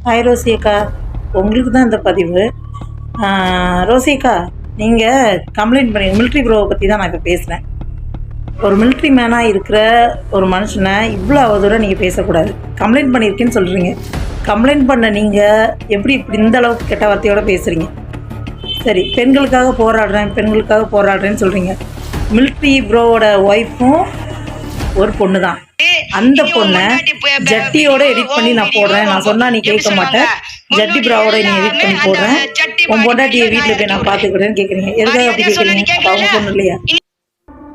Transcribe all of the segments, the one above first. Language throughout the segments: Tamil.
ஹாய் ரோசி அக்கா, உங்களுக்கு தான் இந்த பதிவு. ரோசி அக்கா, நீங்கள் கம்ப்ளைண்ட் பண்ணி மிலிட்ரி ப்ரோவை பற்றி தான் நான் இப்போ பேசுகிறேன். ஒரு மிலிட்ரி மேனாக இருக்கிற ஒரு மனுஷனை இவ்வளோ தூரம் நீங்கள் பேசக்கூடாது. கம்ப்ளைண்ட் பண்ணியிருக்கேன்னு சொல்கிறீங்க. கம்ப்ளைண்ட் பண்ண நீங்கள் எப்படி இப்படி இந்த அளவுக்கு கெட்ட வார்த்தையோடு பேசுகிறீங்க? சரி, பெண்களுக்காக போராடுறேன்னு சொல்கிறீங்க. மிலிட்ரி ப்ரோவோட ஒய்ஃபும் ஒரு பொண்ணு தான். அந்த பொண்ணை ஜட்டியோட எடிட் பண்ணி நான் போடுறேன். நான் சொன்னா நீ கேட்க மாட்டேன். ஜட்டி ப்ராவோட நீ எடிட் பண்ணி போடுறேன். உன் பொண்டாட்டியை வீட்டில் போய் நான் பார்த்துக்கிறேன்னு கேட்குறீங்க. எதுக்காக அப்படி கேட்குறீங்க? அவங்க பொண்ணு இல்லையா?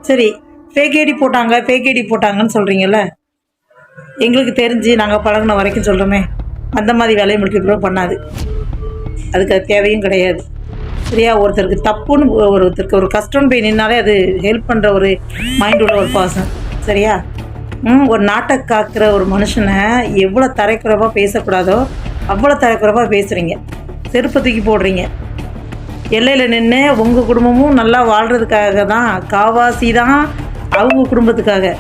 சரி, ஃபேக் ஐடி போட்டாங்கன்னு சொல்கிறீங்கல்ல. எங்களுக்கு தெரிஞ்சு நாங்கள் பழகின வரைக்கும் சொல்கிறோமே, அந்த மாதிரி வேலையை மிலிட்ரி ப்ரோ பண்ணாது. அதுக்கு அது தேவையும் கிடையாது. சரியா? ஒருத்தருக்கு தப்புன்னு ஒருத்தருக்கு ஒரு கஷ்டம்னு போய் நின்னாலே அது ஹெல்ப் பண்ணுற ஒரு மைண்ட் உள்ள ஒரு பர்சன். சரியா? ஒரு நாட்டை காக்கிற ஒரு மனுஷனை எவ்வளோ தரைக்குறவாக பேசக்கூடாதோ அவ்வளோ தரைக்குறவாக பேசுகிறீங்க. செருப்பு தூக்கி போடுறீங்க. எல்லையில் நின்று உங்கள் குடும்பமும் நல்லா வாழ்கிறதுக்காக தான். காவாசி தான் அவங்க குடும்பத்துக்காக,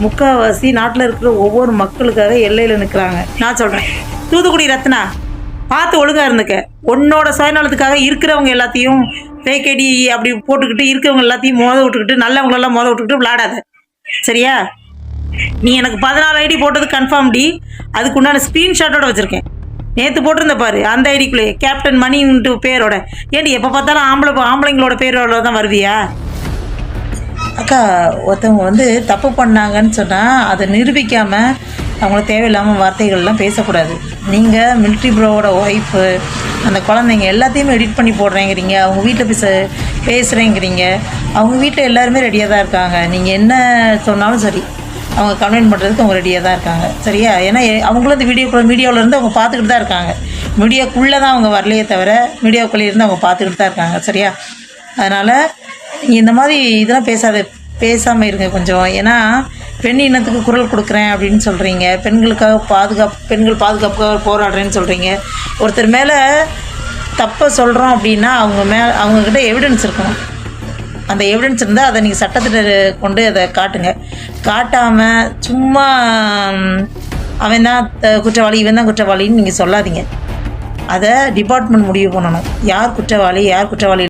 முக்கால்வாசி நாட்டில் இருக்கிற ஒவ்வொரு மக்களுக்காக எல்லையில் நிற்கிறாங்க. நான் சொல்கிறேன், தூத்துக்குடி ரத்னா, பார்த்து ஒழுங்காக இருந்துக்க. உன்னோட சுயநலத்துக்காக இருக்கிறவங்க எல்லாத்தையும் ஃபேக் ஐடி அப்படி போட்டுக்கிட்டு இருக்கிறவங்க எல்லாத்தையும் மோத விட்டுக்கிட்டு நல்லவங்களெல்லாம் மோத விட்டுக்கிட்டு விளாடாத. சரியா? நீ எனக்கு 14 ஐடி போட்டது கன்ஃபார்ம் டி. அதுக்கு உண்டான ஸ்க்ரீன்ஷாட்டோட வச்சுருக்கேன். நேற்று போட்டிருந்த பாரு, அந்த ஐடிக்குள்ளே கேப்டன் மணின்ட்டு பேரோட. ஏன்டி எப்போ பார்த்தாலும் ஆம்பளைங்களோட பேரோட தான் வருவியா? அக்கா, ஒருத்தவங்க தப்பு பண்ணாங்கன்னு சொன்னால் அதை நிரூபிக்காமல் அவங்கள தேவையில்லாமல் வார்த்தைகள்லாம் பேசக்கூடாது. நீங்கள் மிலிட்ரி ப்ரோவோட ஒய்ஃபு, அந்த குழந்தைங்க எல்லாத்தையுமே எடிட் பண்ணி போடுறேங்கிறீங்க. அவங்க வீட்டில் பேசுகிறேங்கிறீங்க. அவங்க வீட்டில் எல்லாருமே ரெடியாக தான் இருக்காங்க. நீங்கள் என்ன சொன்னாலும் சரி, அவங்க கம்ப்ளைண்ட் பண்ணுறதுக்கு அவங்க ரெடியாக தான் இருக்காங்க. சரியா? ஏன்னா அவங்களும் இந்த மீடியாவில் இருந்து அவங்க பார்த்துக்கிட்டு தான் இருக்காங்க. மீடியாக்குள்ளே தான் அவங்க வரலையே தவிர மீடியாவுக்குள்ளே இருந்து அவங்க பார்த்துக்கிட்டு தான் இருக்காங்க. சரியா? அதனால் நீங்கள் இந்த மாதிரி இதெல்லாம் பேசாமல் இருங்க கொஞ்சம். ஏன்னா பெண் இனத்துக்கு குரல் கொடுக்குறேன் அப்படின்னு சொல்கிறீங்க. பெண்கள் பாதுகாப்புக்காக போராடுறேன்னு சொல்கிறீங்க. ஒருத்தர் மேலே தப்பை சொல்கிறோம் அப்படின்னா அவங்கக்கிட்ட எவிடன்ஸ் இருக்கணும். அந்த எவிடன்ஸ் இருந்தால் அதை நீங்கள் சட்டத்தில் கொண்டு அதை காட்டுங்க. காட்டாமல் சும்மா அவன் தான் குற்றவாளி, இவன் தான் குற்றவாளின்னு நீங்கள் சொல்லாதீங்க. அதை டிபார்ட்மெண்ட் முடிவு பண்ணணும். யார் குற்றவாளி